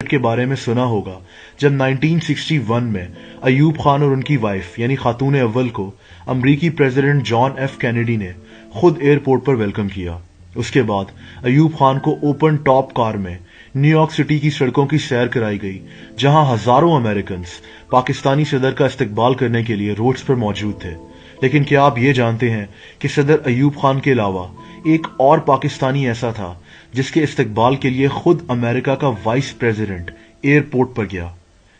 کے بارے میں سنا ہوگا جب 1961 میں ایوب خان اور ان کی وائف یعنی خاتون اول کو امریکی پریزیڈنٹ جان ایف کینیڈی نے خود ایئرپورٹ پر ویلکم کیا۔ اس کے بعد ایوب خان کو اوپن ٹاپ کار میں نیو یارک سٹی کی سڑکوں کی سیر کرائی گئی، جہاں ہزاروں امریکنز پاکستانی صدر کا استقبال کرنے کے لیے روڈز پر موجود تھے۔ لیکن کیا آپ یہ جانتے ہیں کہ صدر ایوب خان کے علاوہ ایک اور پاکستانی ایسا تھا جس کے استقبال کے لیے خود امریکہ کا وائس پریزیڈنٹ ایئرپورٹ پر گیا؟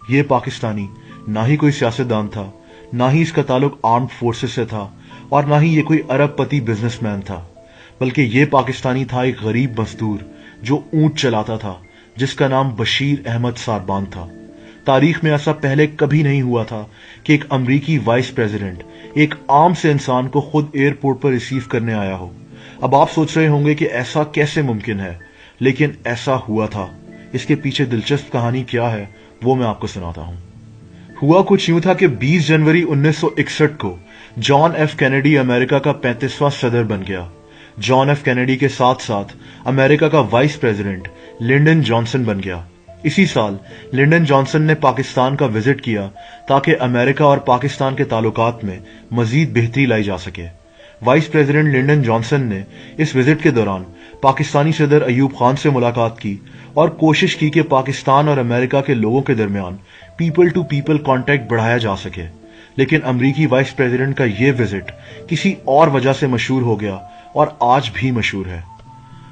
یہ پاکستانی نہ ہی کوئی سیاستدان تھا، نہ ہی اس کا تعلق آرمڈ فورسز سے تھا، اور نہ ہی یہ کوئی ارب پتی بزنس مین تھا، بلکہ یہ پاکستانی تھا ایک غریب مزدور جو اونٹ چلاتا تھا، جس کا نام بشیر احمد ساربان تھا۔ تاریخ میں ایسا پہلے کبھی نہیں ہوا تھا کہ ایک امریکی وائس پریزیڈنٹ ایک عام سے انسان کو خود ایئرپورٹ پر ریسیو کرنے آیا ہو۔ اب آپ سوچ رہے ہوں گے کہ ایسا کیسے ممکن ہے، لیکن ایسا ہوا تھا۔ اس کے پیچھے دلچسپ کہانی کیا ہے وہ میں آپ کو سناتا ہوں۔ ہوا کچھ یوں تھا کہ 20 جنوری 1961 کو جان ایف کینیڈی امریکہ کا 35واں صدر بن گیا۔ جان ایف کینیڈی کے ساتھ ساتھ امریکہ کا وائس پریزیڈنٹ لنڈن جانسن بن گیا۔ اسی سال لنڈن جانسن نے پاکستان کا وزٹ کیا تاکہ امریکہ اور پاکستان کے تعلقات میں مزید بہتری لائی جا سکے۔ وائس پریزیڈنٹ لنڈن جانسن نے اس وزٹ کے دوران پاکستانی صدر ایوب خان سے ملاقات کی اور کوشش کی کہ پاکستان اور امریکہ کے لوگوں کے درمیان پیپل ٹو پیپل کانٹیکٹ بڑھایا جا سکے۔ لیکن امریکی وائس پریزیڈنٹ کا یہ وزٹ کسی اور وجہ سے مشہور ہو گیا اور آج بھی مشہور ہے۔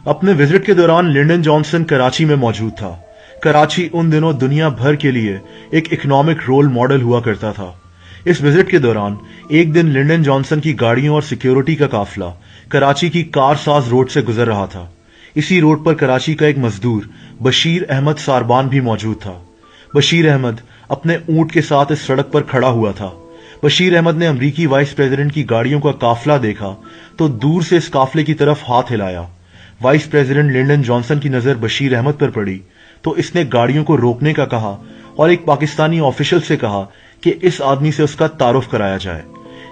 اپنے وزٹ کے دوران لنڈن جانسن کراچی میں موجود تھا۔ کراچی ان دنوں دنیا بھر کے لیے ایک اکنامک رول ماڈل ہوا کرتا تھا۔ اس وزٹ کے دوران ایک دن لنڈن جانسن کی گاڑیوں اور سیکیورٹی کا قافلہ کراچی کی کار ساز روڈ سے گزر رہا تھا۔ اسی روڈ پر کراچی کا ایک مزدور بشیر احمد ساربان بھی موجود تھا۔ بشیر احمد اپنے اونٹ کے ساتھ اس سڑک پر کھڑا ہوا تھا۔ بشیر احمد نے امریکی وائس پریزیڈنٹ کی گاڑیوں کا قافلہ دیکھا تو دور سے اس قافلے کی طرف ہاتھ ہلایا۔ وائس پریزیڈنٹ لنڈن جانسن کی نظر بشیر احمد پر پڑی تو اس نے گاڑیوں کو روکنے کا کہا اور ایک پاکستانی آفیشل سے کہا کہ اس آدمی سے اس کا تعارف کرایا جائے۔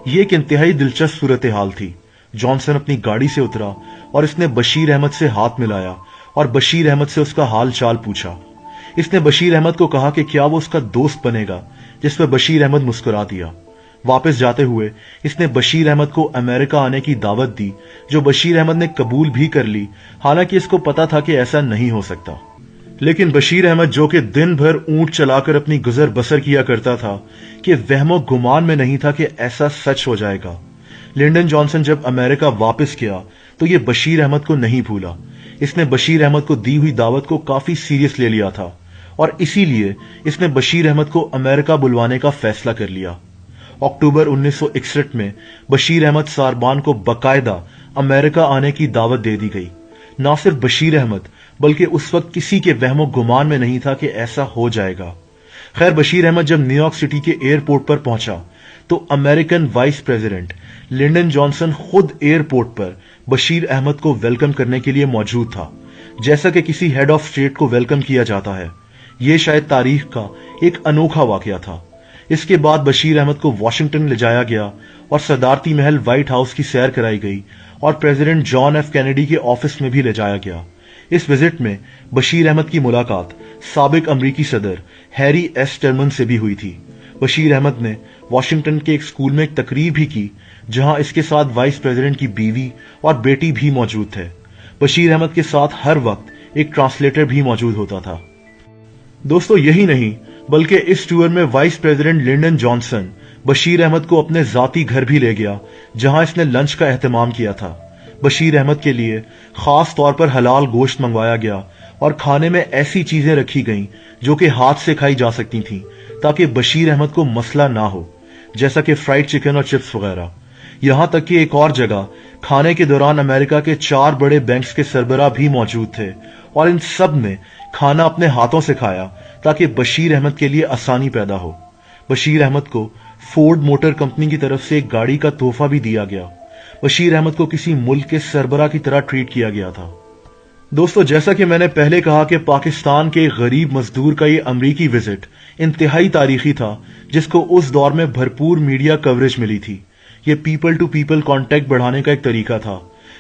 یہ ایک انتہائی دلچسپ صورتحال تھی۔ جانسن اپنی گاڑی سے اترا اور اس نے بشیر احمد سے ہاتھ ملایا اور بشیر احمد سے اس کا حال چال پوچھا۔ اس نے بشیر احمد کو کہا کہ کیا وہ اس کا دوست بنے گا، جس پہ بشیر احمد مسکرا دیا۔ واپس جاتے ہوئے اس نے بشیر احمد کو امریکہ آنے کی دعوت دی، جو بشیر احمد نے قبول بھی کر لی، حالانکہ اس کو پتا تھا کہ ایسا نہیں ہو سکتا۔ لیکن بشیر احمد جو کہ دن بھر اونٹ چلا کر اپنی گزر بسر کیا کرتا تھا کہ وہم و گمان میں نہیں تھا کہ ایسا سچ ہو جائے گا۔ لنڈن جانسن جب امریکہ واپس کیا تو یہ بشیر احمد کو نہیں بھولا۔ اس نے بشیر احمد کو دی ہوئی دعوت کو کافی سیریس لے لیا تھا اور اسی لیے اس نے بشیر احمد کو امریکہ بلوانے کا فیصلہ کر لیا۔ اکتوبر 1961 میں بشیر احمد ساربان کو باقاعدہ امریکہ آنے کی دعوت دے دی گئی۔ نہ صرف بشیر احمد بلکہ اس وقت کسی کے وہم و گمان میں نہیں تھا کہ ایسا ہو جائے گا۔ خیر، بشیر احمد جب نیو یارک سٹی کے ایئرپورٹ پر پہنچا تو American voice president Lyndon Johnson خود ایئرپورٹ پر بشیر احمد کو ویلکم کرنے کے لیے موجود تھا، جیسا کہ کسی ہیڈ آف اسٹیٹ کو ویلکم کیا جاتا ہے۔ یہ شاید تاریخ کا ایک انوکھا واقعہ تھا۔ اس کے بعد بشیر احمد کو واشنگٹن لے جایا گیا اور صدارتی محل وائٹ ہاؤس کی سیر کرائی گئی اور پریزیڈنٹ جان ایف کینیڈی کے آفس میں بھی لے جایا گیا۔ اس وزٹ میں بشیر احمد کی ملاقات سابق امریکی صدر ہیری ایس ٹرمن سے بھی ہوئی تھی۔ بشیر احمد نے واشنگٹن کے ایک اسکول میں ایک تقریر بھی کی، جہاں اس کے ساتھ وائس پریزیڈنٹ کی بیوی اور بیٹی بھی موجود تھے۔ بشیر احمد کے ساتھ ہر وقت ایک ٹرانسلیٹر بھی موجود ہوتا تھا۔ دوستو، یہی نہیں بلکہ اس ٹور میں vice president Lyndon Johnson Bashir Ahmad کو اپنے ذاتی گھر بھی لے گیا، جہاں اس نے لنچ کا اہتمام کیا تھا۔ بشیر احمد کے لیے خاص طور پر حلال گوشت منگوایا گیا اور کھانے میں ایسی چیزیں رکھی گئیں جو کہ ہاتھ سے کھائی جا سکتی تھیں تاکہ بشیر احمد کو مسئلہ نہ ہو، جیسا کہ فرائیڈ چکن اور چپس وغیرہ۔ یہاں تک کہ ایک اور جگہ کھانے کے دوران امریکہ کے 4 بڑے بینکس کے سربراہ بھی موجود تھے اور ان سب نے کھانا اپنے ہاتھوں سے کھایا تاکہ بشیر احمد کے لیے آسانی پیدا ہو۔ بشیر احمد کو فورڈ موٹر کمپنی کی طرف سے ایک گاڑی کا تحفہ بھی دیا گیا۔ بشیر احمد کو کسی ملک کے سربراہ کی طرح ٹریٹ کیا گیا تھا۔ دوستو، جیسا کہ میں نے پہلے کہا کہ پاکستان کے غریب مزدور کا یہ امریکی وزٹ انتہائی تاریخی تھا، جس کو اس دور میں بھرپور میڈیا کوریج ملی تھی۔ یہ پیپل ٹو پیپل کانٹیکٹ بڑھانے کا ایک طریقہ تھا۔